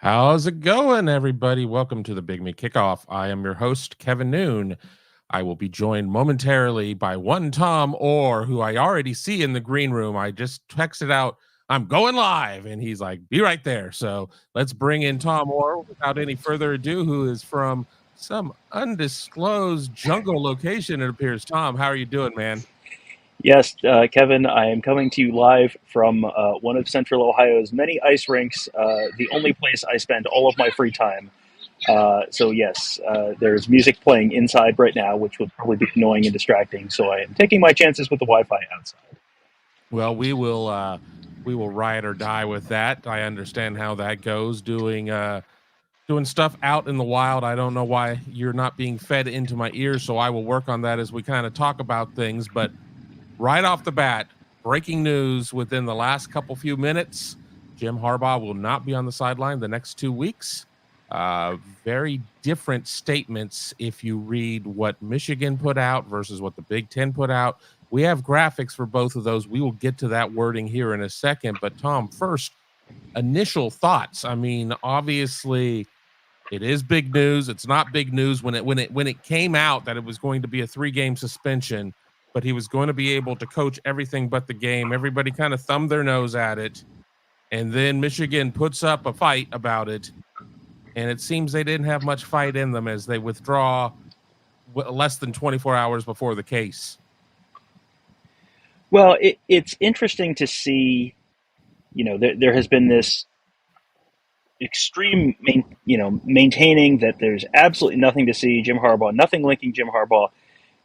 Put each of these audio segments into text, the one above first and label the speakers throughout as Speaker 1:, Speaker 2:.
Speaker 1: How's it going, everybody? Welcome to the Big Me Kickoff. I am your host, Kevin Noon. I will be joined momentarily by one Tom Orr, who I already see in the green room. I just texted out, I'm going live, and he's like, be right there. So let's bring in Tom Orr without any further ado, who is from some undisclosed jungle location, it appears. Tom, how are you doing, man?
Speaker 2: Yes, Kevin, I am coming to you live from one of Central Ohio's many ice rinks, the only place I spend all of my free time. There's music playing inside right now, which will probably be annoying and distracting. So I am taking my chances with the Wi-Fi outside.
Speaker 1: Well, we will ride or die with that. I understand how that goes. Doing stuff out in the wild. I don't know why you're not being fed into my ears, so I will work on that as we kind of talk about things. But right off the bat, breaking news within the last few minutes: Jim Harbaugh will not be on the sideline the next 2 weeks. Very different statements if you read what Michigan put out versus what the Big Ten put out. We have graphics for both of those. We will get to that wording here in a second. But Tom, first, initial thoughts. I mean, obviously, it is big news. It's not big news when it came out that it was going to be a 3-game suspension, but he was going to be able to coach everything but the game. Everybody kind of thumbed their nose at it, and then Michigan puts up a fight about it, and it seems they didn't have much fight in them as they withdraw less than 24 hours before the case.
Speaker 2: Well, it's interesting to see. There has been this extreme, maintaining that there's absolutely nothing to see. Jim Harbaugh, nothing linking Jim Harbaugh.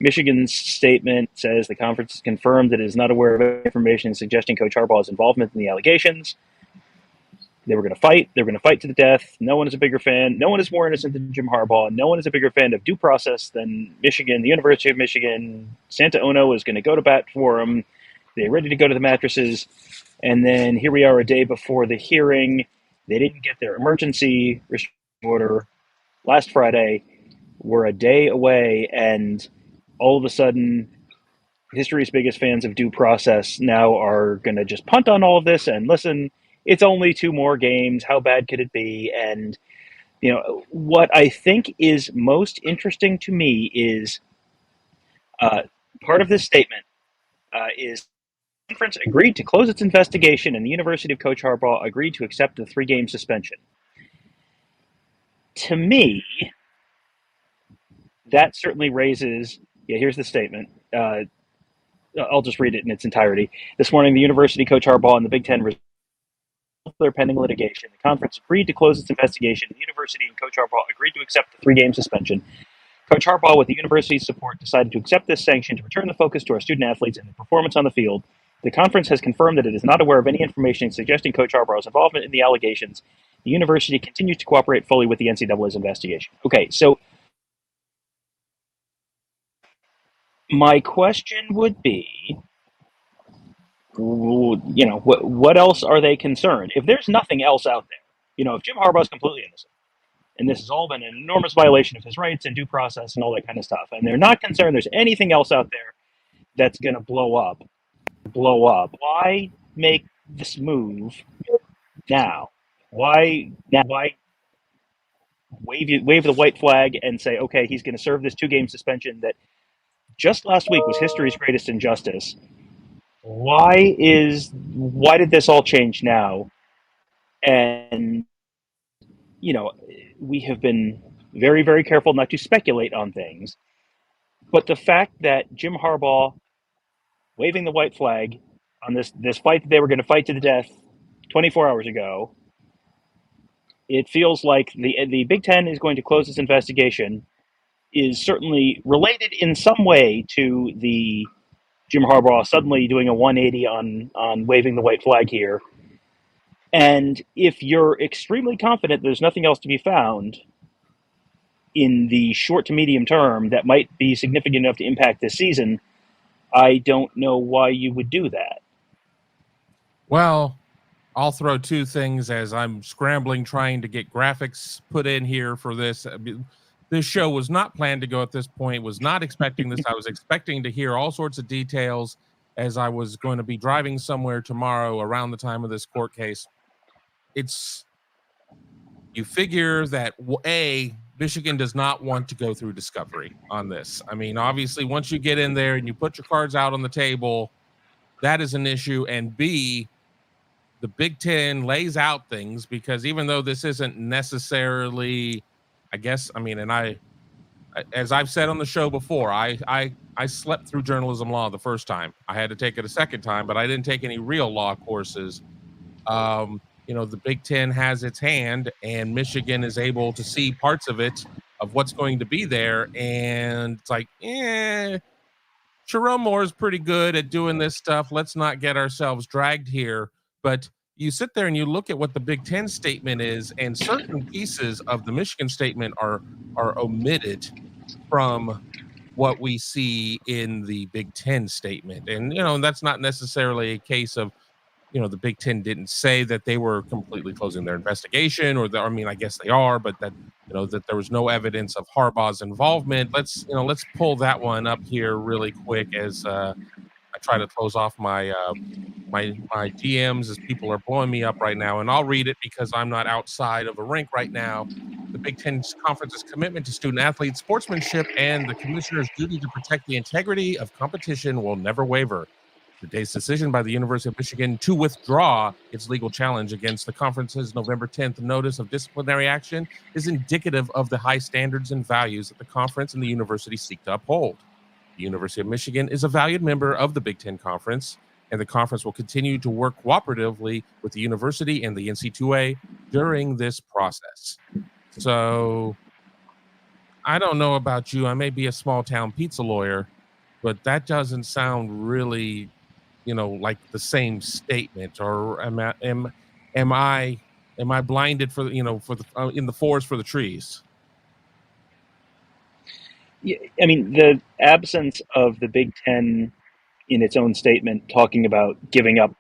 Speaker 2: Michigan's statement says the conference has confirmed that it is not aware of information suggesting Coach Harbaugh's involvement in the allegations. They were going to fight. They were going to fight to the death. No one is a bigger fan. No one is more innocent than Jim Harbaugh. No one is a bigger fan of due process than Michigan, the University of Michigan. Santa Ono is going to go to bat for him. They're ready to go to the mattresses. And then here we are a day before the hearing. They didn't get their emergency restraining order last Friday. We're a day away, and all of a sudden, history's biggest fans of due process now are going to just punt on all of this and listen, it's only 2 more games. How bad could it be? And, what I think is most interesting to me is part of this statement is the conference agreed to close its investigation, and the University of Coach Harbaugh agreed to accept the 3-game suspension. To me, that certainly raises, here's the statement. I'll just read it in its entirety. This morning, the University, Coach Harbaugh, and the Big Ten resolved their pending litigation. The conference agreed to close its investigation. The University and Coach Harbaugh agreed to accept the 3-game suspension. Coach Harbaugh, with the university's support, decided to accept this sanction to return the focus to our student-athletes and their performance on the field. The conference has confirmed that it is not aware of any information suggesting Coach Harbaugh's involvement in the allegations. The university continues to cooperate fully with the NCAA's investigation. Okay, so my question would be, what else are they concerned? If there's nothing else out there, if Jim Harbaugh is completely innocent, and this has all been an enormous violation of his rights and due process and all that kind of stuff, and they're not concerned there's anything else out there that's going to blow up, why make this move now? Why wave the white flag and say, okay, he's going to serve this 2-game suspension that just last week was history's greatest injustice? Why did this all change now? And we have been very, very careful not to speculate on things, but the fact that Jim Harbaugh waving the white flag on this fight that they were going to fight to the death 24 hours ago, it feels like the Big Ten is going to close this investigation is certainly related in some way to the Jim Harbaugh suddenly doing a 180 on waving the white flag here. And if you're extremely confident there's nothing else to be found in the short to medium term that might be significant enough to impact this season, I don't know why you would do that.
Speaker 1: Well, I'll throw 2 things as I'm scrambling trying to get graphics put in here for this. This show was not planned to go at this point, was not expecting this. I was expecting to hear all sorts of details as I was going to be driving somewhere tomorrow around the time of this court case. you figure that Michigan does not want to go through discovery on this. I mean, obviously, once you get in there and you put your cards out on the table, that is an issue. And B, the Big Ten lays out things because even though this isn't necessarily, I guess, I mean, and as I've said on the show before, I slept through journalism law the first time. I had to take it a second time, but I didn't take any real law courses. The Big Ten has its hand, and Michigan is able to see parts of it of what's going to be there, and it's like, Sharon Moore is pretty good at doing this stuff. Let's not get ourselves dragged here. But you sit there and you look at what the Big Ten statement is, and certain pieces of the Michigan statement are omitted from what we see in the Big Ten statement. And that's not necessarily a case of the Big Ten didn't say that they were completely closing their investigation, I mean, I guess they are, but that that there was no evidence of Harbaugh's involvement. Let's pull that one up here really quick as I try to close off my DMs as people are blowing me up right now, and I'll read it because I'm not outside of a rink right now. The Big Ten Conference's commitment to student athlete sportsmanship and the commissioner's duty to protect the integrity of competition will never waver. Today's decision by the University of Michigan to withdraw its legal challenge against the conference's November 10th notice of disciplinary action is indicative of the high standards and values that the conference and the university seek to uphold. The University of Michigan is a valued member of the Big Ten Conference, and the conference will continue to work cooperatively with the university and the NCAA during this process. So, I don't know about you. I may be a small town pizza lawyer, but that doesn't sound really like the same statement, or am I blinded for for the in the forest for the trees?
Speaker 2: Yeah, I mean, the absence of the Big Ten in its own statement talking about giving up,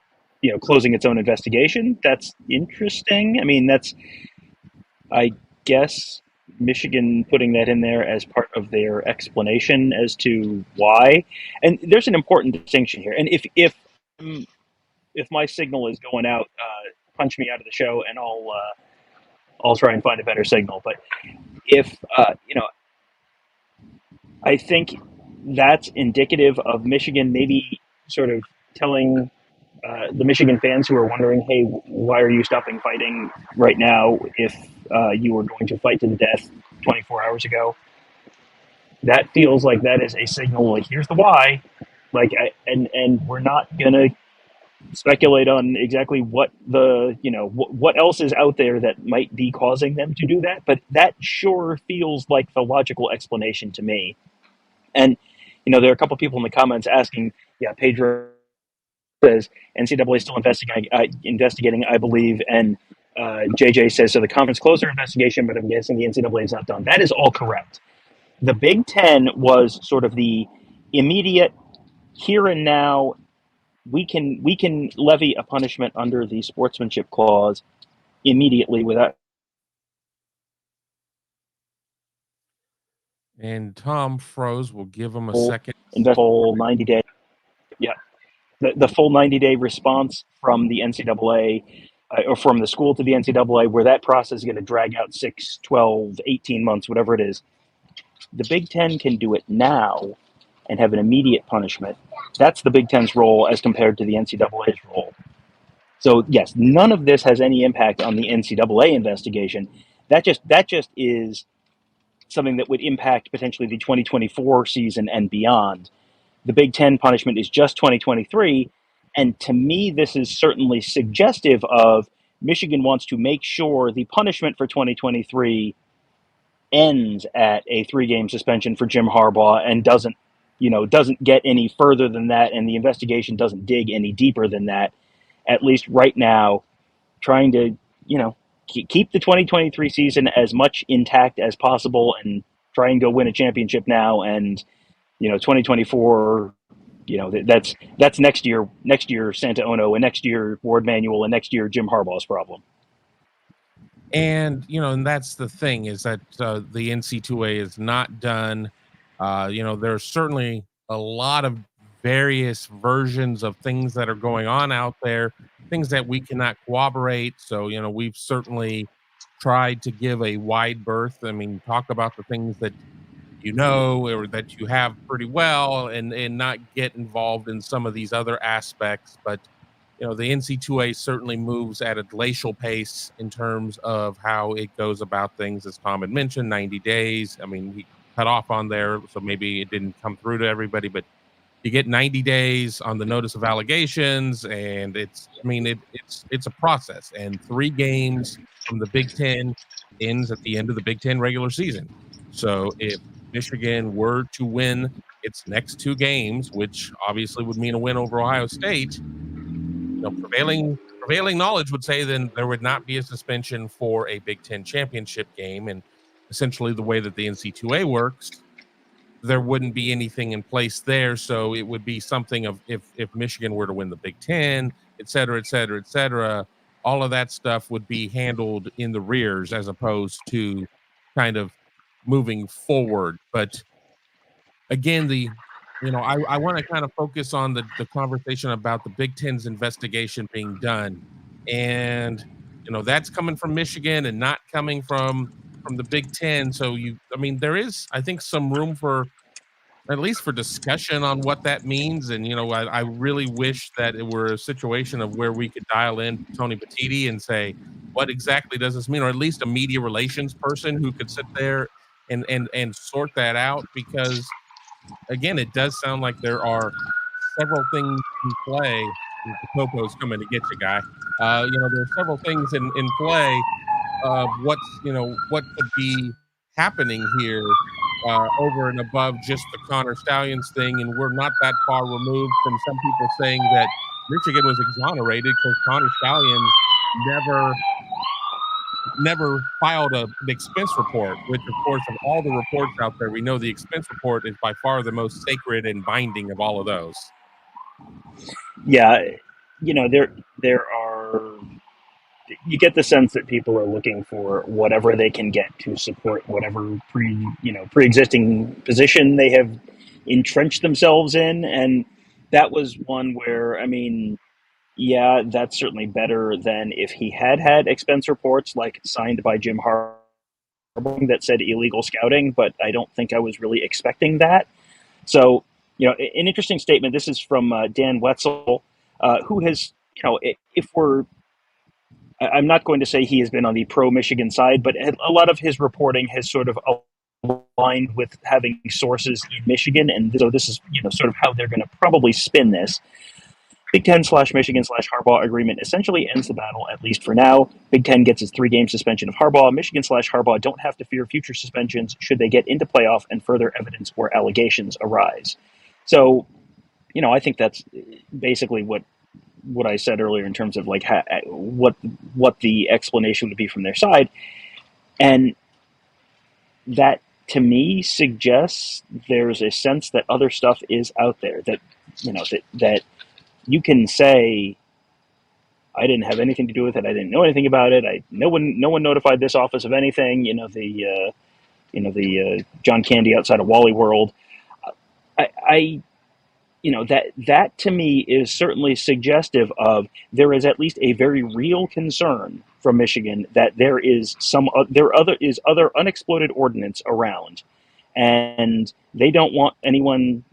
Speaker 2: closing its own investigation, that's interesting. I mean, I guess, Michigan putting that in there as part of their explanation as to why. And there's an important distinction here. And if my signal is going out, punch me out of the show, and I'll try and find a better signal. But if I think that's indicative of Michigan maybe sort of telling the Michigan fans who are wondering, hey, why are you stopping fighting right now if you were going to fight to the death 24 hours ago? That feels like that is a signal, like, here's the why. And we're not going to speculate on exactly what what else is out there that might be causing them to do that, but that sure feels like the logical explanation to me. And there are a couple of people in the comments asking, yeah, Pedro says NCAA is still investigating, I believe, and JJ says, so the conference closed their investigation, but I'm guessing the NCAA is not done. That is all correct. The Big Ten was sort of the immediate here and now. We can levy a punishment under the sportsmanship clause immediately without.
Speaker 1: And Tom froze. We'll give him a second.
Speaker 2: Full 90-day. Yeah. The full 90-day response from the NCAA or from the school to the NCAA, where that process is going to drag out 6, 12, 18 months, whatever it is. The Big Ten can do it now and have an immediate punishment. That's the Big Ten's role as compared to the NCAA's role. So, yes, none of this has any impact on the NCAA investigation. That just is something that would impact potentially the 2024 season and beyond. The Big Ten punishment is just 2023, and to me, this is certainly suggestive of Michigan wants to make sure the punishment for 2023 ends at a 3-game suspension for Jim Harbaugh and doesn't get any further than that, and the investigation doesn't dig any deeper than that. At least right now, trying to keep the 2023 season as much intact as possible and try and go win a championship now. And 2024, that's next year Santa Ono, and next year Ward Manuel, and next year Jim Harbaugh's problem.
Speaker 1: And and that's the thing, is that the NCAA is not done. There's certainly a lot of various versions of things that are going on out there, things that we cannot corroborate. So we've certainly tried to give a wide berth. I mean, talk about the things that or that you have pretty well, and not get involved in some of these other aspects. But the NC2A certainly moves at a glacial pace in terms of how it goes about things. As Tom had mentioned, 90 days. I mean, he cut off on there, so maybe it didn't come through to everybody, but you get 90 days on the notice of allegations, and it's a process. And 3 games from the Big Ten ends at the end of the Big Ten regular season. So if Michigan were to win its next 2 games, which obviously would mean a win over Ohio State, prevailing knowledge would say then there would not be a suspension for a Big Ten championship game. And essentially the way that the NC2A works, there wouldn't be anything in place there. So it would be something of if Michigan were to win the Big Ten, et cetera, et cetera, et cetera, all of that stuff would be handled in the rears as opposed to kind of moving forward. But again, I want to kind of focus on the conversation about the Big Ten's investigation being done. And that's coming from Michigan and not coming from the Big Ten. So there is, I think, some room for at least for discussion on what that means. And I really wish that it were a situation of where we could dial in Tony Petitti and say, what exactly does this mean? Or at least a media relations person who could sit there and sort that out. Because again, it does sound like there are several things in play. The Popo's coming to get you, guy. There are several things in play of what could be happening here over and above just the Connor Stallions thing. And we're not that far removed from some people saying that Michigan was exonerated because Connor Stallions never filed an expense report, which of course of all the reports out there, we know the expense report is by far the most sacred and binding of all of those.
Speaker 2: Yeah, there are. You get the sense that people are looking for whatever they can get to support whatever pre-existing position they have entrenched themselves in, and that was one where, I mean, yeah, that's certainly better than if he had expense reports like signed by Jim Harbaugh that said illegal scouting, but I don't think I was really expecting that. So, an interesting statement. This is from Dan Wetzel, who has, if we're, I'm not going to say he has been on the pro-Michigan side, but a lot of his reporting has sort of aligned with having sources in Michigan, and so this is, sort of how they're going to probably spin this. Big Ten/Michigan/Harbaugh agreement essentially ends the battle, at least for now. Big Ten gets its 3-game suspension of Harbaugh. Michigan/Harbaugh don't have to fear future suspensions should they get into playoff and further evidence or allegations arise. So, I think that's basically what I said earlier in terms of like what the explanation would be from their side, and that to me suggests there's a sense that other stuff is out there that that you can say, I didn't have anything to do with it. I didn't know anything about it. No one notified this office of anything. The John Candy outside of Wally World. That to me is certainly suggestive of there is at least a very real concern from Michigan that there is other unexploded ordnance around, and they don't want anyone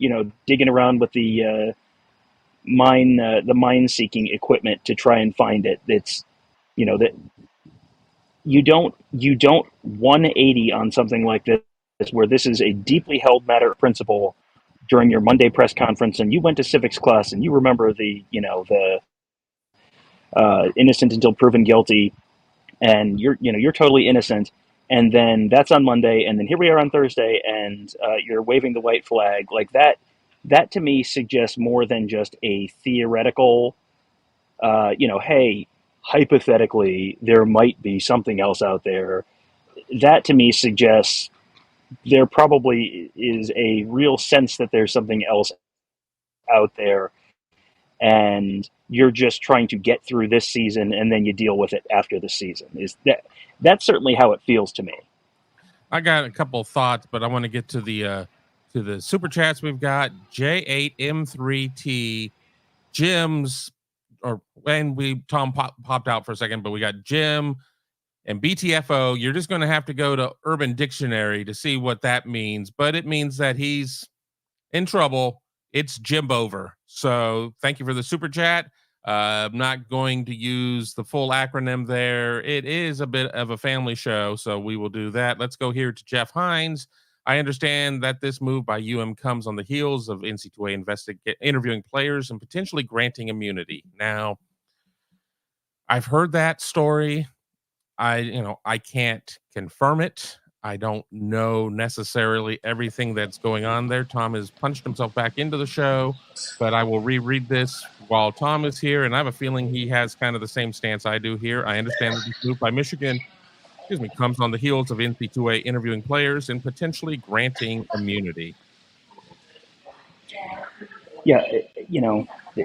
Speaker 2: digging around with the mine seeking equipment to try and find it. It's that you don't 180 on something like this, where this is a deeply held matter of principle during your Monday press conference, and you went to civics class and you remember the innocent until proven guilty, and you're totally innocent, and then that's on Monday, and then here we are on Thursday, and you're waving the white flag like that. That to me suggests more than just a theoretical, hey, hypothetically, there might be something else out there. That to me suggests there probably is a real sense that there's something else out there, and you're just trying to get through this season, and then you deal with it after the season. That's certainly how it feels to me.
Speaker 1: I got a couple of thoughts, but I want to get to the super chats we've got. J8M3T, Jim's, Tom popped out for a second, but we got Jim And BTFO, you're just going to have to go to Urban Dictionary to see what that means, but it means that he's in trouble. It's Jim over. So thank you for the super chat. I'm not going to use the full acronym there. It is a bit of a family show, so we will do that. Let's go here to Jeff Hines. I understand that this move by comes on the heels of NCAA interviewing players and potentially granting immunity. Now, I've heard that story. I can't confirm it. I don't know necessarily everything that's going on there. Tom has punched himself back into the show, but I will reread this while Tom is here, and I have a feeling he has kind of the same stance I do here. I understand that this move by Michigan, comes on the heels of NC2A interviewing players and potentially granting immunity.
Speaker 2: Yeah,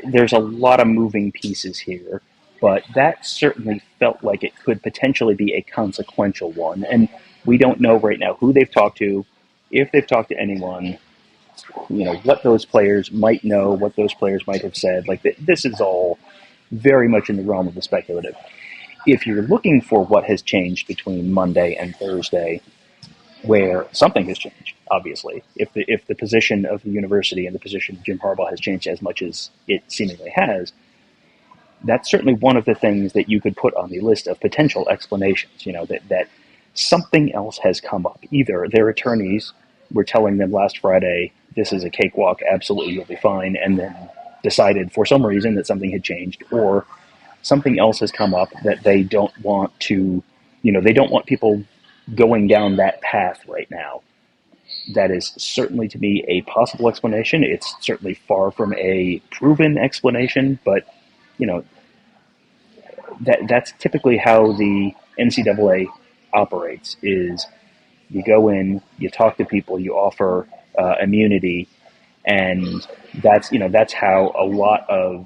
Speaker 2: there's a lot of moving pieces here, but that certainly felt like it could potentially be a consequential one. And we don't know right now who they've talked to, if they've talked to anyone, what those players might know, what those players might have said. Like, this is all very much in the realm of the speculative. If you're looking for what has changed between Monday and Thursday, where something has changed, obviously. If the position of the university and the position of Jim Harbaugh has changed as much as it seemingly has, that's certainly one of the things that you could put on the list of potential explanations, that something else has come up. Either their attorneys were telling them last Friday, this is a cakewalk, absolutely you'll be fine, and then decided for some reason that something had changed, or something else has come up that they don't want to, they don't want people going down that path right now. That is certainly, to me, a possible explanation. It's certainly far from a proven explanation, but that's typically how the NCAA operates. Is you go in, you talk to people, you offer immunity, and that's how a lot of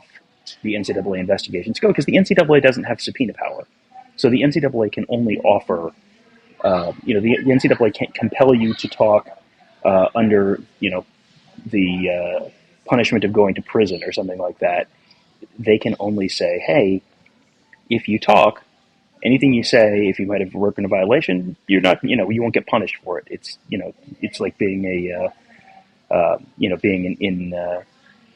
Speaker 2: the NCAA investigations go. Because the NCAA doesn't have subpoena power, so the NCAA can only offer. The NCAA can't compel you to talk under, the punishment of going to prison or something like that. They can only say, hey, if you talk, anything you say, if you might have broken a violation, you're not, you won't get punished for it. It's like being being in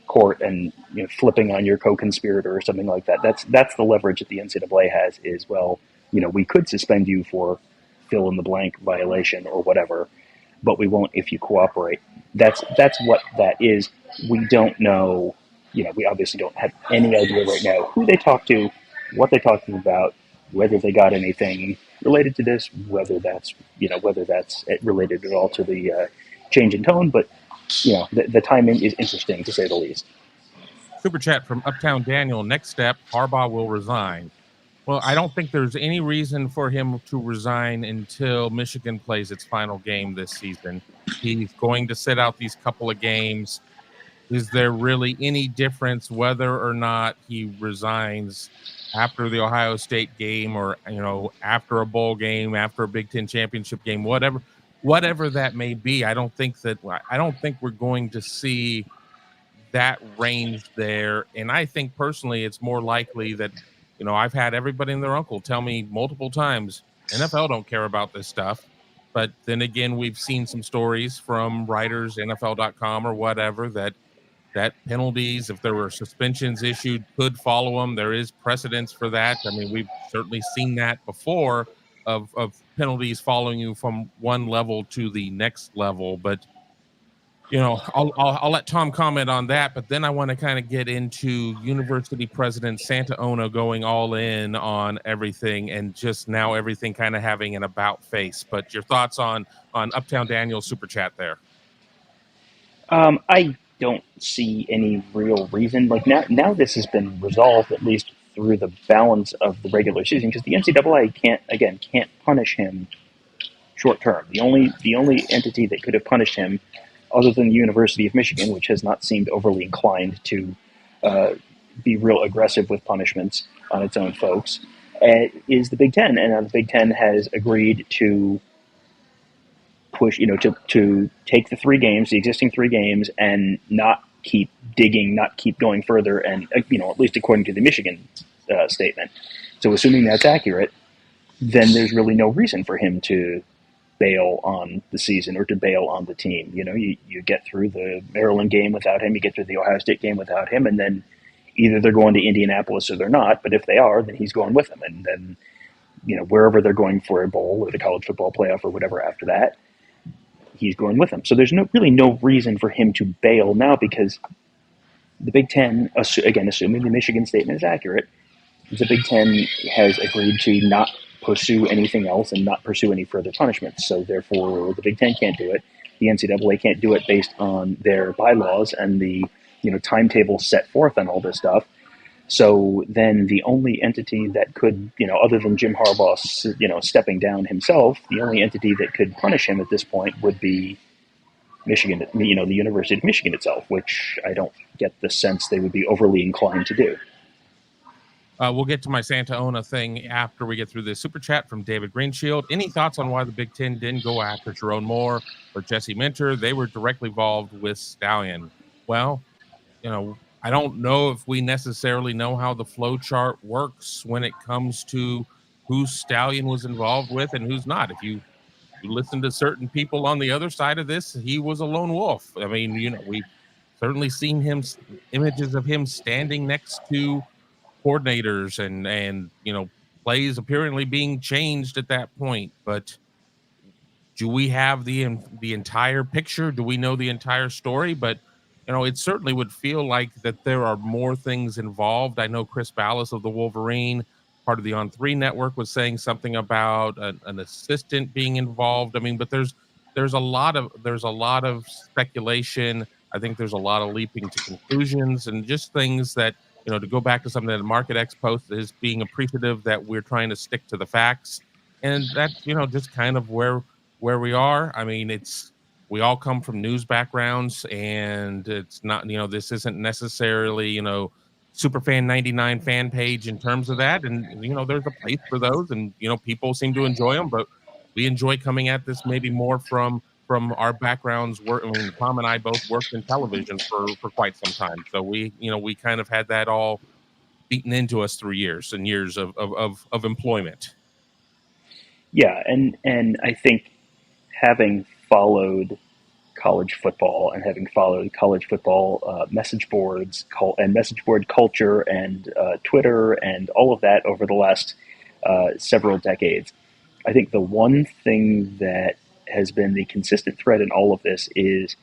Speaker 2: court and flipping on your co-conspirator or something like that. That's the leverage that the NCAA has. Is, well, we could suspend you for fill in the blank violation or whatever, but we won't if you cooperate. That's what that is. We don't know. We obviously don't have any idea right now who they talked to, what they're talking about, whether they got anything related to this, whether that's related at all to the change in tone. But the timing is interesting, to say the least.
Speaker 1: Super chat from Uptown Daniel. Next step, Harbaugh will resign. Well, I don't think there's any reason for him to resign until Michigan plays its final game this season. He's going to sit out these couple of games. Is there really any difference whether or not he resigns after the Ohio State game, or after a bowl game, after a Big Ten championship game, whatever that may be? I don't think we're going to see that range there. And I think personally, it's more likely that, I've had everybody and their uncle tell me multiple times, NFL don't care about this stuff. But then again, we've seen some stories from writers, NFL.com or whatever, that penalties, if there were suspensions issued, could follow them. There is precedence for that. I mean, we've certainly seen that before of penalties following you from one level to the next level. But I'll let Tom comment on that, but then I want to kind of get into University President Santaona going all in on everything, and just now everything kind of having an about face. But your thoughts on Uptown Daniel's super chat there?
Speaker 2: I don't see any real reason. Like, now this has been resolved, at least through the balance of the regular season, because the NCAA can't punish him short term. The only entity that could have punished him, other than the University of Michigan, which has not seemed overly inclined to be real aggressive with punishments on its own folks, is the Big Ten. And the Big Ten has agreed to push, to take the existing 3 games, and not keep digging, not keep going further, and at least according to the Michigan statement. So assuming that's accurate, then there's really no reason for him to bail on the season or to bail on the team. You get through the Maryland game without him, you get through the Ohio State game without him, and then either they're going to Indianapolis or they're not. But if they are, then he's going with them, and then wherever they're going for a bowl or the college football playoff or whatever after that, he's going with them. So there's really no reason for him to bail now, because the Big Ten, again, assuming the Michigan statement is accurate, the Big Ten has agreed to not pursue anything else and not pursue any further punishments. So therefore, the Big Ten can't do it. The NCAA can't do it based on their bylaws and the timetable set forth on all this stuff. So then the only entity that could, other than Jim Harbaugh, stepping down himself, the only entity that could punish him at this point would be Michigan, the University of Michigan itself, which I don't get the sense they would be overly inclined to do.
Speaker 1: We'll get to my Santa Ona thing after we get through this super chat from David Greenshield. Any thoughts on why the Big Ten didn't go after Jerome Moore or Jesse Minter? They were directly involved with Stallion. Well, I don't know if we necessarily know how the flow chart works when it comes to who Stallion was involved with and who's not. If you listen to certain people on the other side of this, he was a lone wolf. I mean, we've certainly seen images of him standing next to coordinators and plays apparently being changed at that point. But do we have the entire picture? Do we know the entire story? But it certainly would feel like that there are more things involved. I know Chris Ballas of the Wolverine, part of the On3 network, was saying something about an assistant being involved. I mean, but there's a lot of speculation. I think there's a lot of leaping to conclusions and just things that, to go back to something that Market X post is being appreciative that we're trying to stick to the facts. And that's, just kind of where we are. I mean, we all come from news backgrounds, and it's not, this isn't necessarily, Superfan 99 fan page in terms of that. And, there's a place for those, and, people seem to enjoy them, but we enjoy coming at this maybe more from our backgrounds. I mean, Tom and I both worked in television for quite some time. So we kind of had that all beaten into us through years and years of employment.
Speaker 2: Yeah. And I think having followed college football and having followed college football message boards and message board culture and Twitter and all of that over the last several decades, I think the one thing that has been the consistent thread in all of this is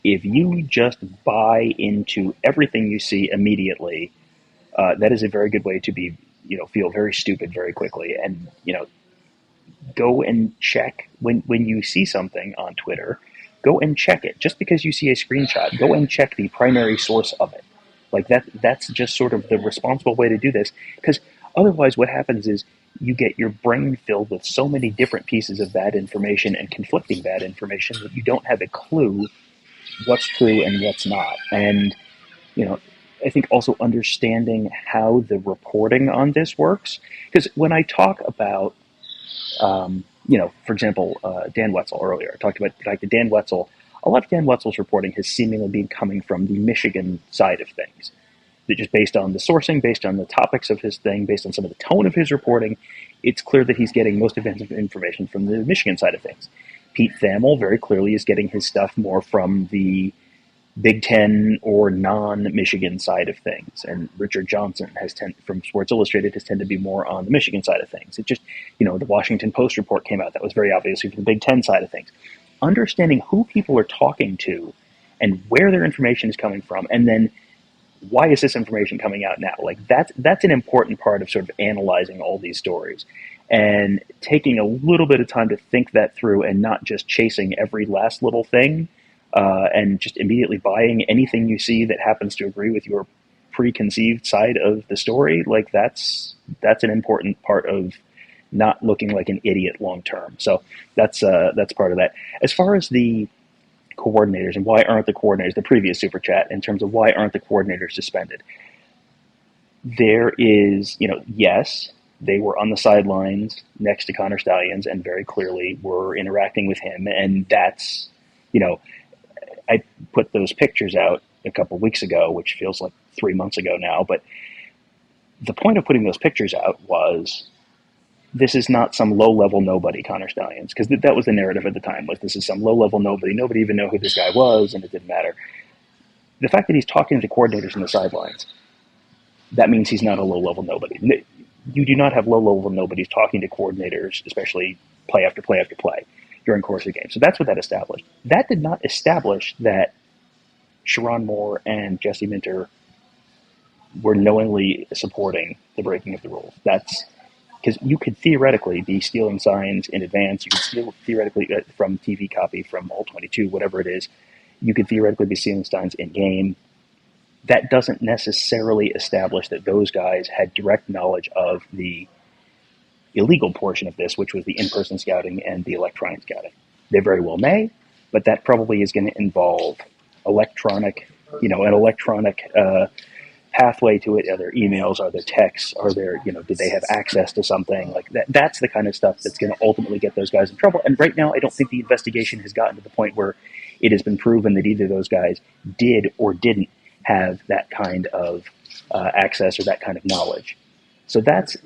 Speaker 2: if you just buy into everything you see immediately, that is a very good way to feel very stupid very quickly. And, go and check when you see something on Twitter, go and check it. Just because you see a screenshot, go and check the primary source of it. Like that's just sort of the responsible way to do this, because otherwise what happens is you get your brain filled with so many different pieces of bad information and conflicting bad information that you don't have a clue what's true and what's not. And, I think also understanding how the reporting on this works, because when I talk about, for example, Dan Wetzel earlier, I talked about the fact that Dan Wetzel, a lot of Dan Wetzel's reporting has seemingly been coming from the Michigan side of things. That just based on the sourcing, based on the topics of his thing, based on some of the tone of his reporting, it's clear that he's getting most of his information from the Michigan side of things. Pete Thamel very clearly is getting his stuff more from the Big Ten or non-Michigan side of things. And Richard Johnson from Sports Illustrated has tended to be more on the Michigan side of things. It just, the Washington Post report came out. That was very obviously from the Big Ten side of things. Understanding who people are talking to and where their information is coming from, and then why is this information coming out now? Like that's an important part of sort of analyzing all these stories and taking a little bit of time to think that through and not just chasing every last little thing and just immediately buying anything you see that happens to agree with your preconceived side of the story. Like that's an important part of not looking like an idiot long term. So that's part of that. As far as the coordinators and why aren't the coordinators, the previous super chat in terms of why aren't the coordinators suspended, there is, yes, they were on the sidelines next to Connor Stallions and very clearly were interacting with him. And that's, I put those pictures out a couple of weeks ago, which feels like 3 months ago now. But the point of putting those pictures out was this is not some low-level nobody, Connor Stallions, because that was the narrative at the time, was this is some low-level nobody. Nobody even knew who this guy was, and it didn't matter. The fact that he's talking to coordinators in the sidelines, that means he's not a low-level nobody. You do not have low-level nobodies talking to coordinators, especially play after play after play during course of games. So that's what that established. That did not establish that Sharon Moore and Jesse Minter were knowingly supporting the breaking of the rules. That's because you could theoretically be stealing signs in advance. You could steal theoretically from TV copy, from All-22, whatever it is. You could theoretically be stealing signs in game. That doesn't necessarily establish that those guys had direct knowledge of the illegal portion of this, which was the in-person scouting and the electronic scouting. They very well may, but that probably is going to involve electronic, an electronic pathway to it. Are there emails? Are there texts? Are there, did they have access to something like that? That's the kind of stuff that's going to ultimately get those guys in trouble. And right now, I don't think the investigation has gotten to the point where it has been proven that either of those guys did or didn't have that kind of access or that kind of knowledge. So that's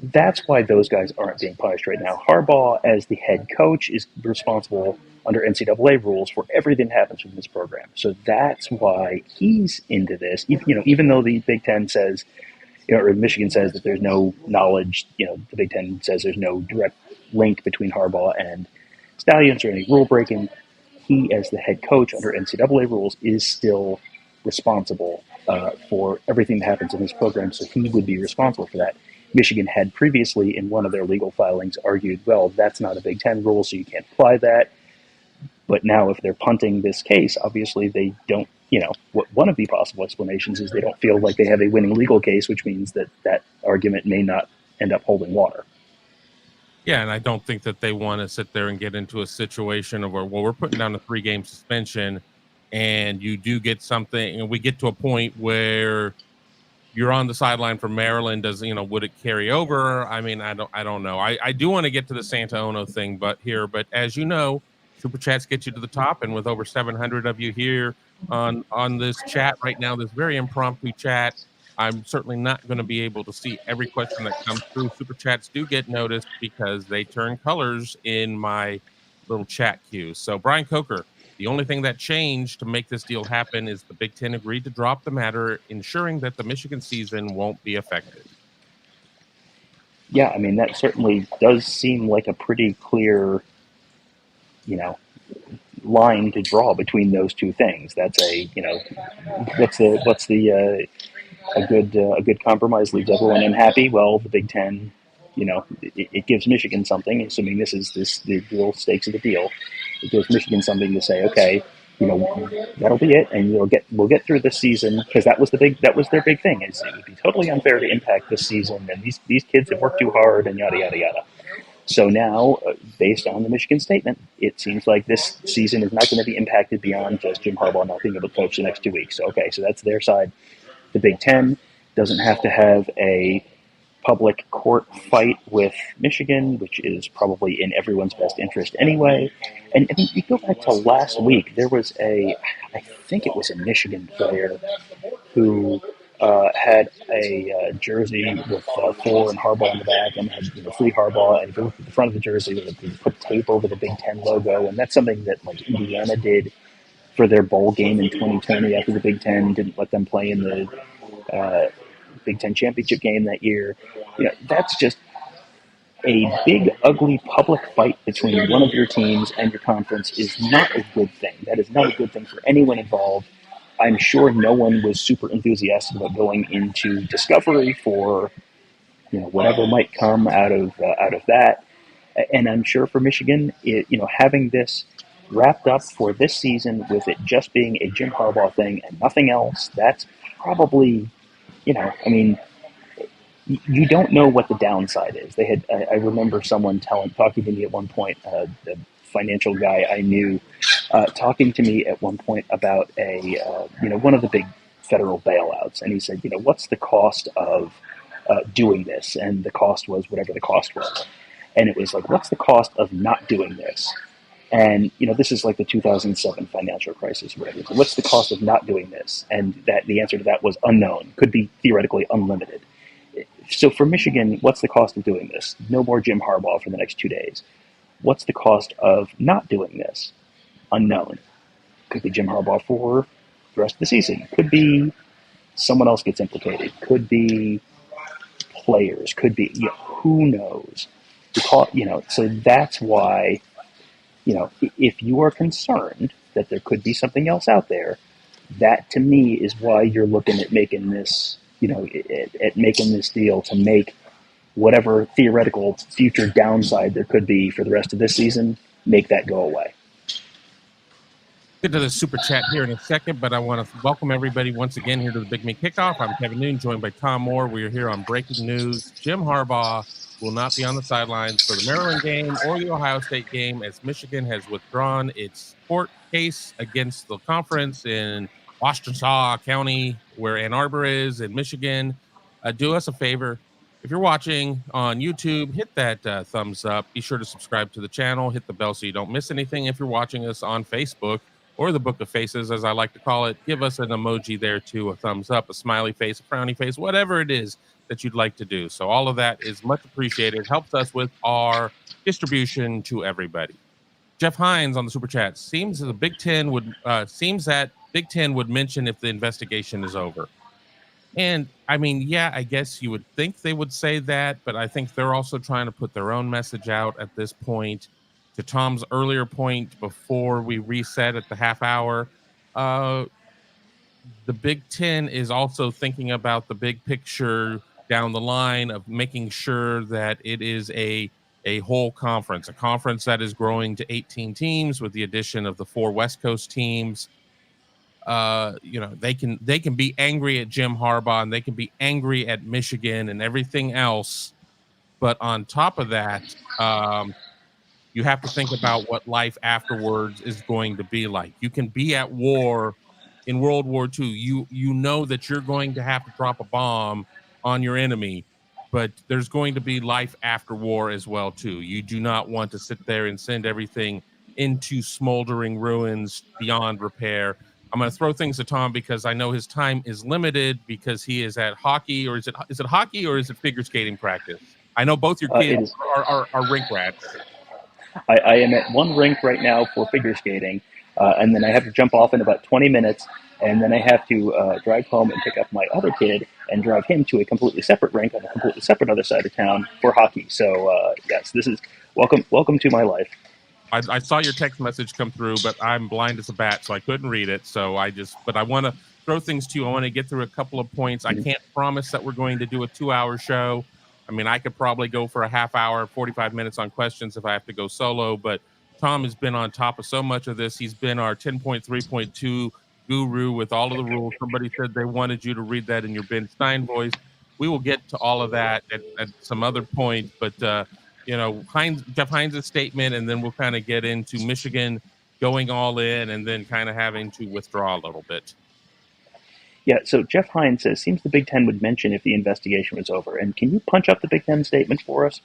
Speaker 2: why those guys aren't being punished right now. Harbaugh, as the head coach, is responsible under NCAA rules for everything that happens within this program. So that's why he's into this. Even though the Big Ten says, or Michigan says that there's no knowledge, the Big Ten says there's no direct link between Harbaugh and Stallions or any rule breaking. He, as the head coach under NCAA rules, is still responsible for everything that happens in his program. So he would be responsible for that. Michigan had previously, in one of their legal filings, argued, well, that's not a Big Ten rule, so you can't apply that. But now, if they're punting this case, obviously they don't, one of the possible explanations is they don't feel like they have a winning legal case, which means that that argument may not end up holding water.
Speaker 1: Yeah, and I don't think that they want to sit there and get into a situation of where, well, we're putting down a 3-game suspension, and you do get something, and we get to a point where you're on the sideline for Maryland. Would it carry over? I mean, I don't know. I do want to get to the Santa Ono thing, but as you know, Super Chats get you to the top, and with over 700 of you here on this chat right now, this very impromptu chat, I'm certainly not going to be able to see every question that comes through. Super Chats do get noticed because they turn colors in my little chat queue. So, Brian Coker, the only thing that changed to make this deal happen is the Big Ten agreed to drop the matter, ensuring that the Michigan season won't be affected.
Speaker 2: Yeah, I mean, that certainly does seem like a pretty clear, line to draw between those two things. That's a good compromise, leaves everyone unhappy. Well, the Big Ten, it gives Michigan something, assuming the real stakes of the deal. It gives Michigan something to say, okay, that'll be it, and we'll get through this season, because that was their big thing. Is it would be totally unfair to impact this season, and these kids have worked too hard, and yada yada yada. So now, based on the Michigan statement, it seems like this season is not going to be impacted beyond just Jim Harbaugh not being able to coach the next 2 weeks. So, okay, so that's their side. The Big Ten doesn't have to have a public court fight with Michigan, which is probably in everyone's best interest anyway. And I mean, you go back to last week, there was I think it was a Michigan player who had a jersey with Thor and Harbaugh on the back, and had free Harbaugh, and if you look at the front of the jersey, they put tape over the Big Ten logo, and that's something that Indiana did for their bowl game in 2020 after the Big Ten didn't let them play in the Big Ten championship game that year. That's just a big, ugly public fight between one of your teams and your conference is not a good thing. That is not a good thing for anyone involved. I'm sure no one was super enthusiastic about going into discovery for whatever might come out of that. And I'm sure for Michigan, having this wrapped up for this season with it just being a Jim Harbaugh thing and nothing else, that's probably, you don't know what the downside is. I remember someone talking to me at one point, the financial guy I knew, talking to me at one point about one of the big federal bailouts, and he said, what's the cost of doing this? And the cost was whatever the cost was, and it was like, what's the cost of not doing this? And this is like the 2007 financial crisis, or whatever. So what's the cost of not doing this? And that the answer to that was unknown. Could be theoretically unlimited. So for Michigan, what's the cost of doing this? No more Jim Harbaugh for the next 2 days. What's the cost of not doing this? Unknown. Could be Jim Harbaugh for the rest of the season. Could be someone else gets implicated. Could be players. Could be, who knows? So that's why, if you are concerned that there could be something else out there, that to me is why you're looking at making this, at making this deal to make whatever theoretical future downside there could be for the rest of this season, make that go away.
Speaker 1: Get to the super chat here in a second, but I want to welcome everybody once again here to the Big Meat Kickoff. I'm Kevin Noon, joined by Tom Moore. We are here on breaking news. Jim Harbaugh will not be on the sidelines for the Maryland game or the Ohio State game, as Michigan has withdrawn its court case against the conference in Washtenaw County, where Ann Arbor is in Michigan. Do us a favor. If you're watching on YouTube, hit that thumbs up. Be sure to subscribe to the channel. Hit the bell so you don't miss anything. If you're watching us on Facebook, or the Book of Faces, as I like to call it, give us an emoji there too, a thumbs up, a smiley face, a frowny face, whatever it is that you'd like to do. So all of that is much appreciated. Helps us with our distribution to everybody. Jeff Hines on the super chat seems that Big Ten would mention if the investigation is over. And I mean, yeah, I guess you would think they would say that, but I think they're also trying to put their own message out at this point. To Tom's earlier point before we reset at the half hour, the Big Ten is also thinking about the big picture down the line of making sure that it is a whole conference, a conference that is growing to 18 teams with the addition of the 4 West Coast teams. They can be angry at Jim Harbaugh and they can be angry at Michigan and everything else, but on top of that, you have to think about what life afterwards is going to be like. You can be at war in World War II. You know that you're going to have to drop a bomb on your enemy, but there's going to be life after war as well too. You do not want to sit there and send everything into smoldering ruins beyond repair. I'm going to throw things to Tom because I know his time is limited because he is at hockey, or is it hockey or is it figure skating practice? I know both your kids are rink rats.
Speaker 2: I am at one rink right now for figure skating, and then I have to jump off in about 20 minutes, and then I have to drive home and pick up my other kid and drive him to a completely separate rink on a completely separate other side of town for hockey. So yes, this is welcome to my life.
Speaker 1: I saw your text message come through, but I'm blind as a bat, so I couldn't read it. So but I want to throw things to you. I want to get through a couple of points. I can't promise that we're going to do a 2-hour show. I mean, I could probably go for a half hour, 45 minutes on questions if I have to go solo, but Tom has been on top of so much of this. He's been our 10.3.2 guru with all of the rules. Somebody said they wanted you to read that in your Ben Stein voice. We will get to all of that at some other point, but Jeff Hines' statement, and then we'll kind of get into Michigan going all in and then kind of having to withdraw a little bit.
Speaker 2: Yeah, so Jeff Hines says, seems the Big Ten would mention if the investigation was over. And can you punch up the Big Ten statement for us?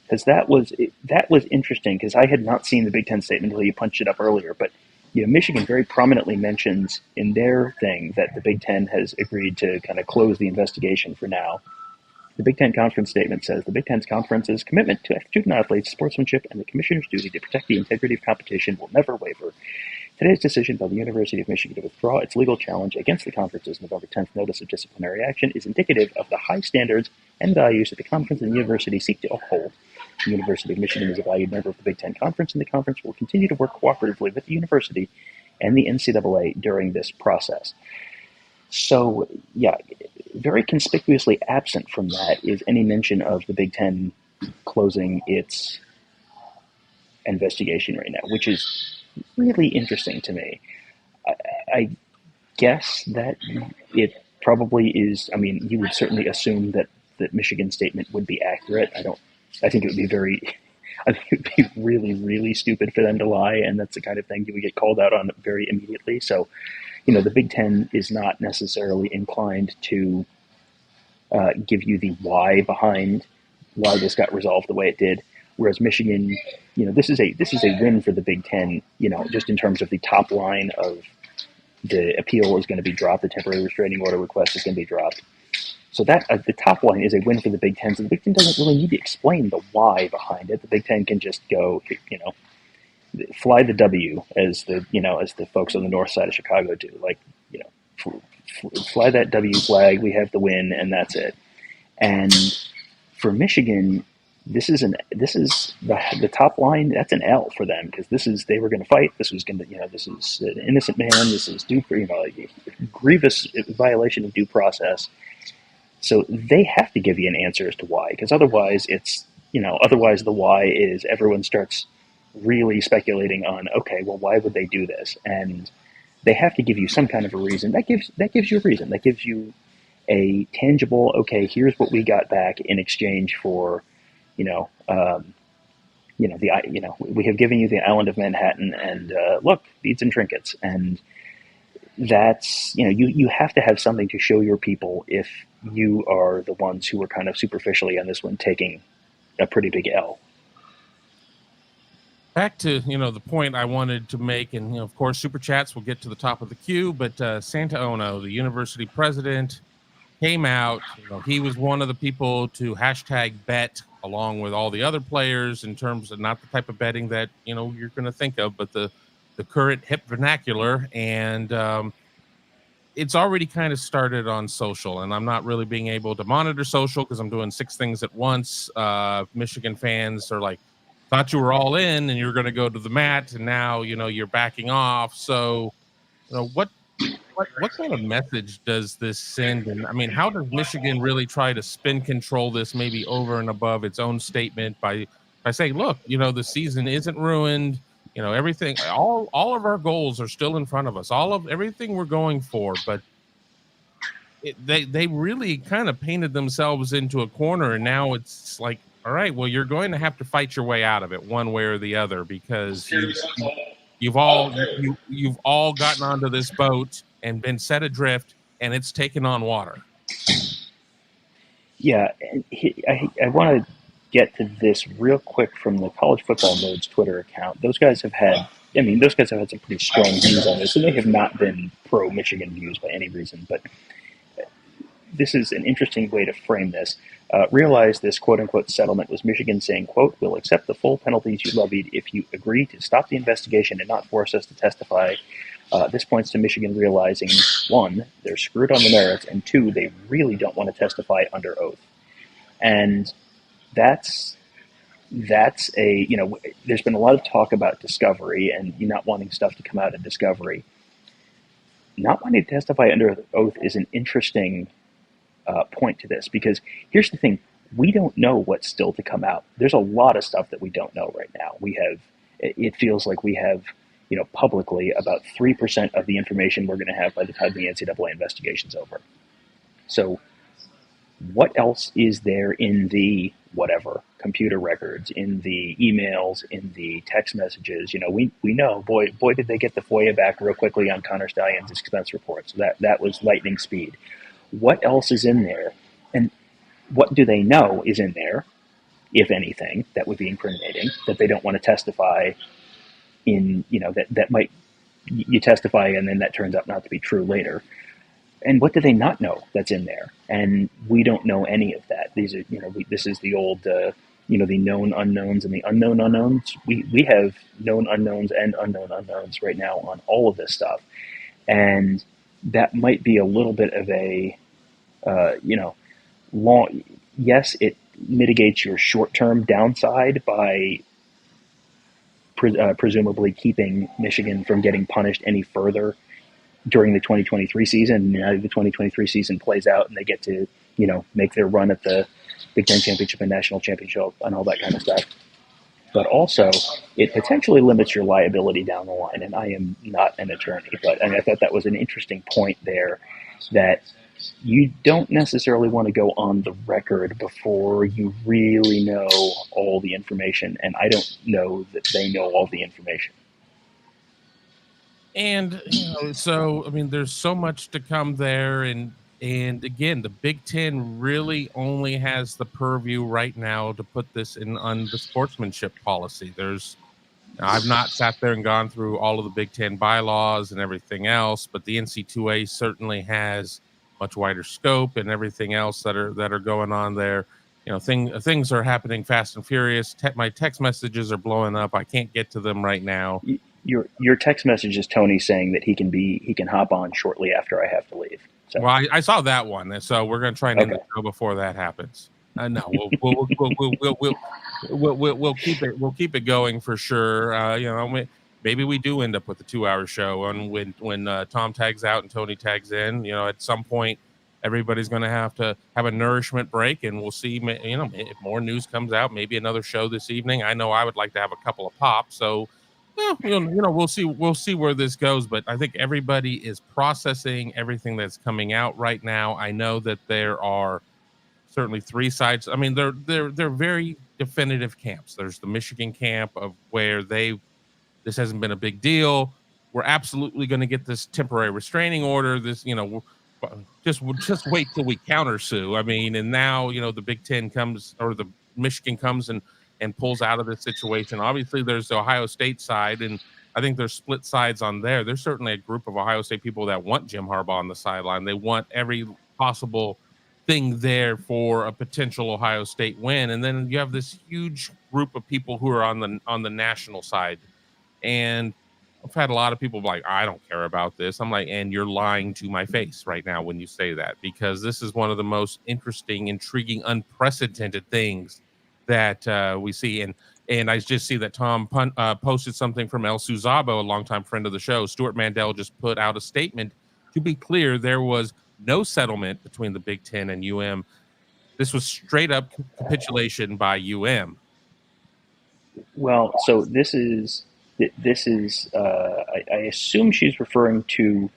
Speaker 2: Because that was interesting, because I had not seen the Big Ten statement until you punched it up earlier. But Michigan very prominently mentions in their thing that the Big Ten has agreed to kind of close the investigation for now. The Big Ten Conference statement says the Big Ten's conference's commitment to student-athletes, sportsmanship, and the commissioner's duty to protect the integrity of competition will never waver. Today's decision by the University of Michigan to withdraw its legal challenge against the conference's November 10th notice of disciplinary action is indicative of the high standards and values that the conference and the university seek to uphold. The University of Michigan is a valued member of the Big Ten Conference, and the conference will continue to work cooperatively with the university and the NCAA during this process. So, yeah, very conspicuously absent from that is any mention of the Big Ten closing its investigation right now, which is really interesting to me. I guess that it probably is. I mean, you would certainly assume that Michigan's statement would be accurate. I think it would be I think it would be really, really stupid for them to lie, and that's the kind of thing you would get called out on very immediately. So, the Big Ten is not necessarily inclined to give you the why behind why this got resolved the way it did. Whereas Michigan, this is a win for the Big Ten, just in terms of the top line of the appeal is going to be dropped, the temporary restraining order request is going to be dropped. So that the top line is a win for the Big Ten. So the Big Ten doesn't really need to explain the why behind it. The Big Ten can just go, fly the W, as the folks on the north side of Chicago do. Like, fly that W flag. We have the win, and that's it. And for Michigan, this is the top line. That's an L for them, because they were going to fight. This was going to, this is an innocent man. This is a grievous violation of due process. So they have to give you an answer as to why, because otherwise otherwise the why is everyone starts really speculating on, okay, well, why would they do this? And they have to give you some kind of a reason. That gives you a reason. That gives you a tangible, okay, here's what we got back in exchange for, we have given you the island of Manhattan, and look, beads and trinkets. And that's, you have to have something to show your people if you are the ones who are kind of superficially on this one taking a pretty big L.
Speaker 1: Back to, the point I wanted to make, and, of course, Super Chats will get to the top of the queue, but Santa Ono, the university president, came out. He was one of the people to #bet along with all the other players, in terms of not the type of betting that, you're going to think of, but the current hip vernacular. And it's already kind of started on social, and I'm not really being able to monitor social because I'm doing 6 things at once. Michigan fans are like, thought you were all in and you're going to go to the mat, and now, you're backing off. So, what kind of message does this send? And I mean, how does Michigan really try to spin control this, maybe over and above its own statement, by saying, look, the season isn't ruined. Everything, all of our goals are still in front of us, all of everything we're going for. But they really kind of painted themselves into a corner, and now it's like, all right, well, you're going to have to fight your way out of it one way or the other, because you've all gotten onto this boat and been set adrift, and it's taken on water.
Speaker 2: Yeah, I want to get to this real quick from the College Football Nerds Twitter account. Those guys have had some pretty strong views on this, and they have not been pro-Michigan views by any reason, but this is an interesting way to frame this. Realize this quote-unquote settlement was Michigan saying, quote, "We'll accept the full penalties you levied if you agree to stop the investigation and not force us to testify." This points to Michigan realizing, 1, they're screwed on the merits, and 2, they really don't want to testify under oath. And that's a, there's been a lot of talk about discovery and you not wanting stuff to come out in discovery. Not wanting to testify under oath is an interesting point to this, because here's the thing: we don't know what's still to come out. There's a lot of stuff that we don't know right now. It feels like we have, publicly about 3% of the information we're going to have by the time the NCAA investigation's over. So what else is there in the whatever computer records, in the emails, in the text messages? We know, boy did they get the FOIA back real quickly on Connor Stalions' expense reports. That was lightning speed. What else is in there? And what do they know is in there, if anything, that would be incriminating, that they don't want to testify in, that might, you testify and then that turns out not to be true later. And what do they not know that's in there? And we don't know any of that. These are, this is the old, the known unknowns and the unknown unknowns. We have known unknowns and unknown unknowns right now on all of this stuff. And that might be a little bit of a, long, yes, it mitigates your short-term downside by presumably keeping Michigan from getting punished any further during the 2023 season. Now the 2023 season plays out and they get to, make their run at the Big Ten Championship and National Championship and all that kind of stuff. But also, it potentially limits your liability down the line. And I am not an attorney, but I thought that was an interesting point there, that you don't necessarily want to go on the record before you really know all the information. And I don't know that they know all the information.
Speaker 1: And, so, I mean, there's so much to come there. And again, the Big Ten really only has the purview right now to put this on the sportsmanship policy. I've not sat there and gone through all of the Big Ten bylaws and everything else, but the NC2A certainly has much wider scope and everything else that are going on there. Things are happening fast and furious. My text messages are blowing up. I can't get to them right now.
Speaker 2: Your text message is Tony saying that he can hop on shortly after I have to leave. So.
Speaker 1: Well, I saw that one, and so we're going to try and end the show before that happens. No, we'll keep it going for sure. Maybe we do end up with a 2-hour show, and when Tom tags out and Tony tags in, at some point everybody's going to have a nourishment break, and we'll see. If more news comes out, maybe another show this evening. I know I would like to have a couple of pops, so. We'll see where this goes, but I think everybody is processing everything that's coming out right now. I know that there are certainly three sides. I mean, they're very definitive camps. There's the Michigan camp of where this hasn't been a big deal. We're absolutely going to get this temporary restraining order. Just wait till we countersue. I mean, and now the Big Ten comes, or the Michigan comes and pulls out of this situation. Obviously, there's the Ohio State side, and I think there's split sides on there. There's certainly a group of Ohio State people that want Jim Harbaugh on the sideline. They want every possible thing there for a potential Ohio State win. And then you have this huge group of people who are on the national side. And I've had a lot of people like, I don't care about this. I'm like, and you're lying to my face right now when you say that, because this is one of the most interesting, intriguing, unprecedented things that we see. And I just see that Tom posted something from El Suzabo, a longtime friend of the show. Stuart Mandel just put out a statement. To be clear, there was no settlement between the Big Ten and UM. This was straight up capitulation by UM.
Speaker 2: Well, so this is I assume she's referring to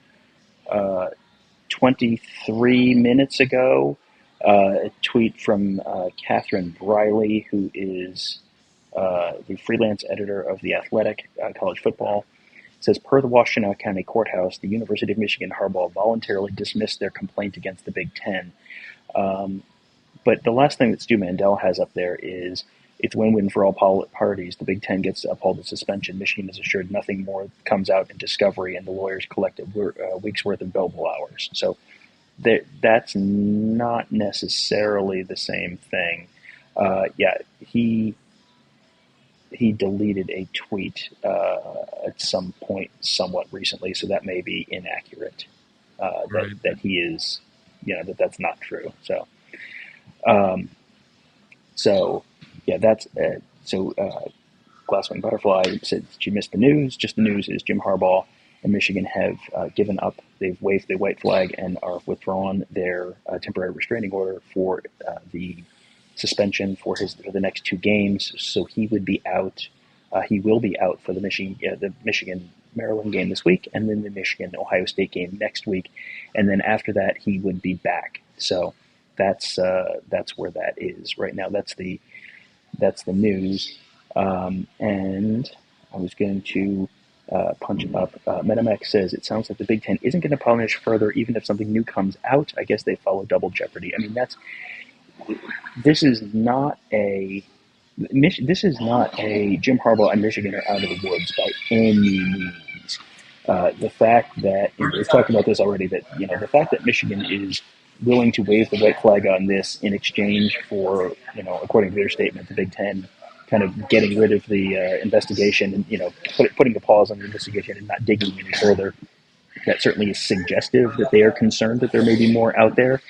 Speaker 2: 23 minutes ago, a tweet from Catherine Briley, who is the freelance editor of The Athletic College Football. It says, per the Washtenaw County Courthouse, the University of Michigan Harbaugh voluntarily dismissed their complaint against the Big Ten. But the last thing that Stu Mandel has up there is, it's win-win for all parties. The Big Ten gets to uphold the suspension. Michigan is assured nothing more comes out in discovery, and the lawyers collected a week's worth of billable hours. So that's not necessarily the same thing. He deleted a tweet at some point somewhat recently, so that may be inaccurate.
Speaker 1: Right.
Speaker 2: That he is, that's not true. Glasswing Butterfly said she missed the news. Just the news is Jim Harbaugh and Michigan have given up. They've waved the white flag and are withdrawn their temporary restraining order for the suspension for the next 2 games. So he would be out. He will be out for the Michigan Maryland game this week, and then the Michigan Ohio State game next week, and then after that he would be back. So that's where that is right now. That's the news. And I was going to punch it up. MetaMax says, it sounds like the Big Ten isn't going to punish further, even if something new comes out. I guess they follow double jeopardy. I mean, this is not a Jim Harbaugh and Michigan are out of the woods by any means. The fact that, we've talked about this already, that the fact that Michigan is willing to wave the white flag on this in exchange for, according to their statement, the Big Ten kind of getting rid of the investigation and, putting a pause on the investigation and not digging any further. That certainly is suggestive that they are concerned that there may be more out there.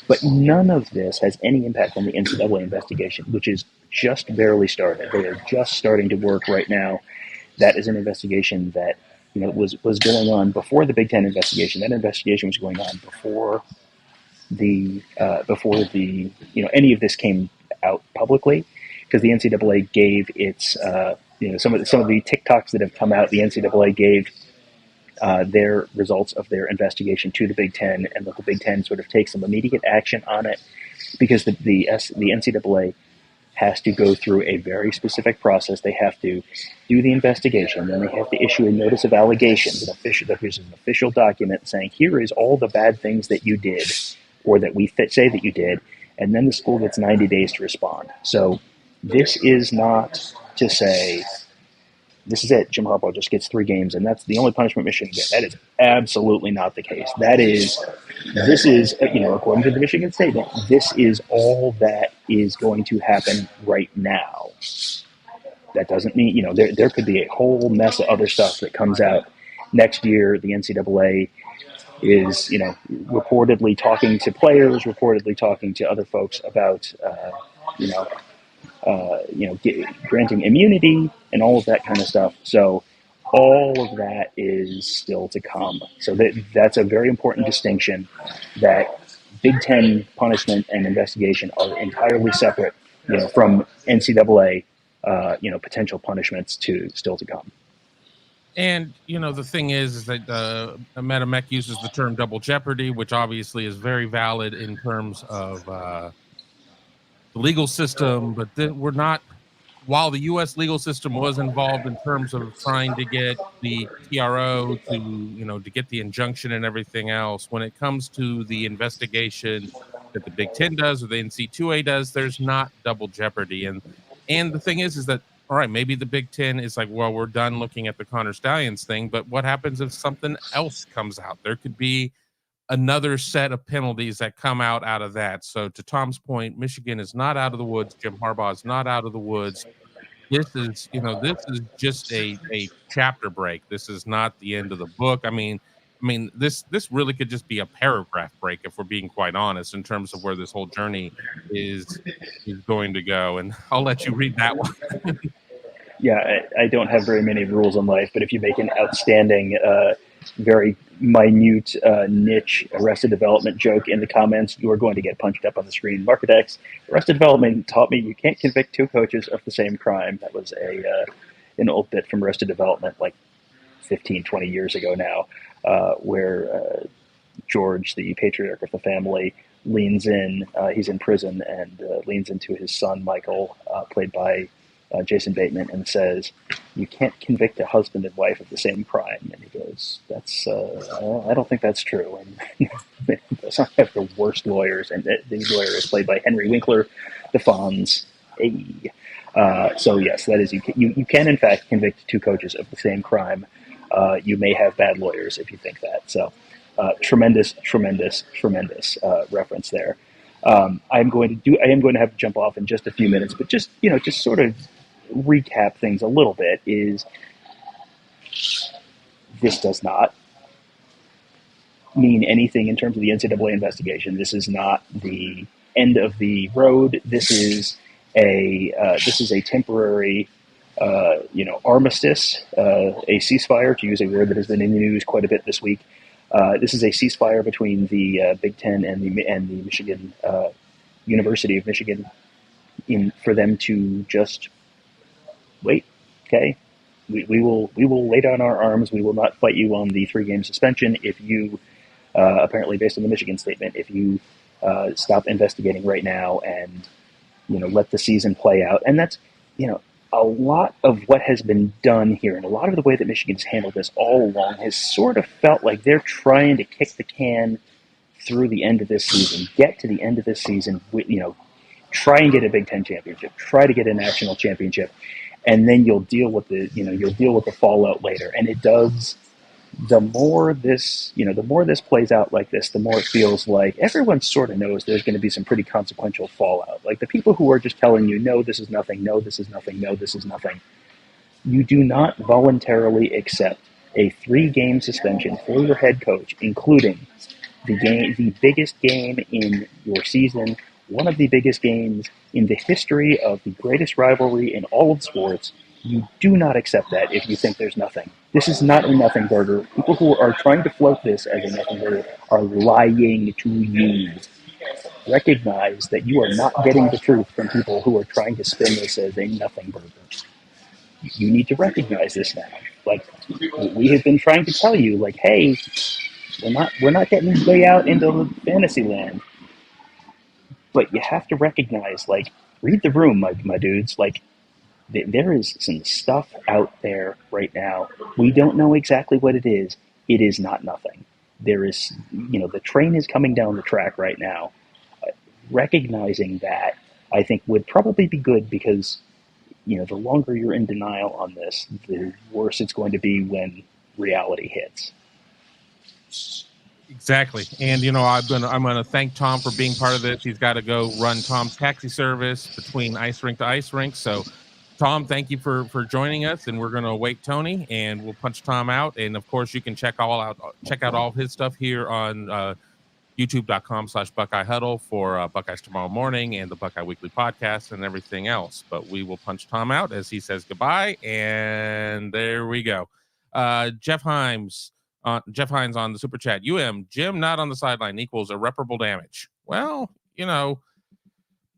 Speaker 2: But none of this has any impact on the NCAA investigation, which is just barely started. They are just starting to work right now. That is an investigation that was going on before the Big Ten investigation. That investigation was going on before any of this came out publicly, because the NCAA gave its some of the TikToks that have come out. The NCAA gave their results of their investigation to the Big Ten, and let the Big Ten sort of take some immediate action on it, because the NCAA has to go through a very specific process. They have to do the investigation, then they have to issue a notice of allegations, there's an official document saying, here is all the bad things that you did, or that we say that you did, and then the school gets 90 days to respond. So this is not to say this is it. Jim Harbaugh just gets 3 games, and that's the only punishment Michigan gets. That is absolutely not the case. This is, according to the Michigan statement, this is all that is going to happen right now. That doesn't mean, there could be a whole mess of other stuff that comes out next year. The NCAA is, reportedly talking to players, reportedly talking to other folks about, you know, granting immunity and all of that kind of stuff. So all of that is still to come. So that's a very important distinction, that Big Ten punishment and investigation are entirely separate, from NCAA, potential punishments to still to come.
Speaker 1: And the thing is that Metamek uses the term double jeopardy, which obviously is very valid in terms of the legal system, but we're not. While the U.S. legal system was involved in terms of trying to get the TRO to get the injunction and everything else, when it comes to the investigation that the Big Ten does or the NC2A does, there's not double jeopardy. And the thing is that all right, maybe the Big Ten is like, well, we're done looking at the Connor Stallions thing, but what happens if something else comes out? There could be another set of penalties that come out of that. So to Tom's point, Michigan is not out of the woods. Jim Harbaugh is not out of the woods. This is just a chapter break. This is not the end of the book. This really could just be a paragraph break if we're being quite honest in terms of where this whole journey is going to go. And I'll let you read that one.
Speaker 2: Yeah, I don't have very many rules in life, but if you make an outstanding, very minute, niche Arrested Development joke in the comments, you are going to get punched up on the screen. Market X, Arrested Development taught me you can't convict 2 coaches of the same crime. That was an old bit from Arrested Development like 15, 20 years ago now, where George, the patriarch of the family, leans in, he's in prison, and leans into his son, Michael, played by Jason Bateman, and says, "You can't convict a husband and wife of the same crime." And he goes, "That's I don't think that's true." And I have the worst lawyers, and the lawyer is played by Henry Winkler, the Fonz. Hey. So yes, that is you can in fact convict 2 coaches of the same crime. You may have bad lawyers if you think that. So tremendous reference there. I am going to have to jump off in just a few minutes, but just sort of recap things a little bit. Is this does not mean anything in terms of the NCAA investigation. This is not the end of the road. This is a temporary armistice, a ceasefire, to use a word that has been in the news quite a bit this week. This is a ceasefire between the Big Ten and the Michigan University of Michigan, for them to just wait. Okay, we will lay down our arms. We will not fight you on the 3-game suspension if you, apparently based on the Michigan statement, if you stop investigating right now and let the season play out. And that's a lot of what has been done here, and a lot of the way that Michigan's handled this all along, has sort of felt like they're trying to kick the can through the end of this season, get to the end of this season, try and get a Big Ten championship, try to get a national championship, and then you'll deal with the fallout later. And it does. The more this plays out like this, the more it feels like everyone sort of knows there's going to be some pretty consequential fallout. Like the people who are just telling you, no, this is nothing, no, this is nothing, no, this is nothing. You do not voluntarily accept a 3-game suspension for your head coach, including the biggest game in your season, one of the biggest games in the history of the greatest rivalry in all of sports. You do not accept that if you think there's nothing. This is not a nothing burger. People who are trying to float this as a nothing burger are lying to you. Recognize that you are not getting the truth from people who are trying to spin this as a nothing burger. You need to recognize this now. Like we have been trying to tell you, like, hey, we're not getting way out into fantasy land. But you have to recognize, like, read the room, my dudes. Like, there is some stuff out there right now. We don't know exactly what it is. It is not nothing. There is, the train is coming down the track right now. Recognizing that, I think, would probably be good, because the longer you're in denial on this, the worse it's going to be when reality hits.
Speaker 1: Exactly. And I'm gonna thank Tom for being part of this. He's got to go run Tom's taxi service between ice rink to ice rink. So Tom, thank you for joining us, and we're gonna await Tony and we'll punch Tom out. And of course you can check out all of his stuff here on youtube.com/Buckeye Huddle for Buckeyes Tomorrow Morning and the Buckeye Weekly Podcast and everything else. But we will punch Tom out as he says goodbye. And there we go. Jeff Hines on the super chat. Jim not on the sideline equals irreparable damage. Well,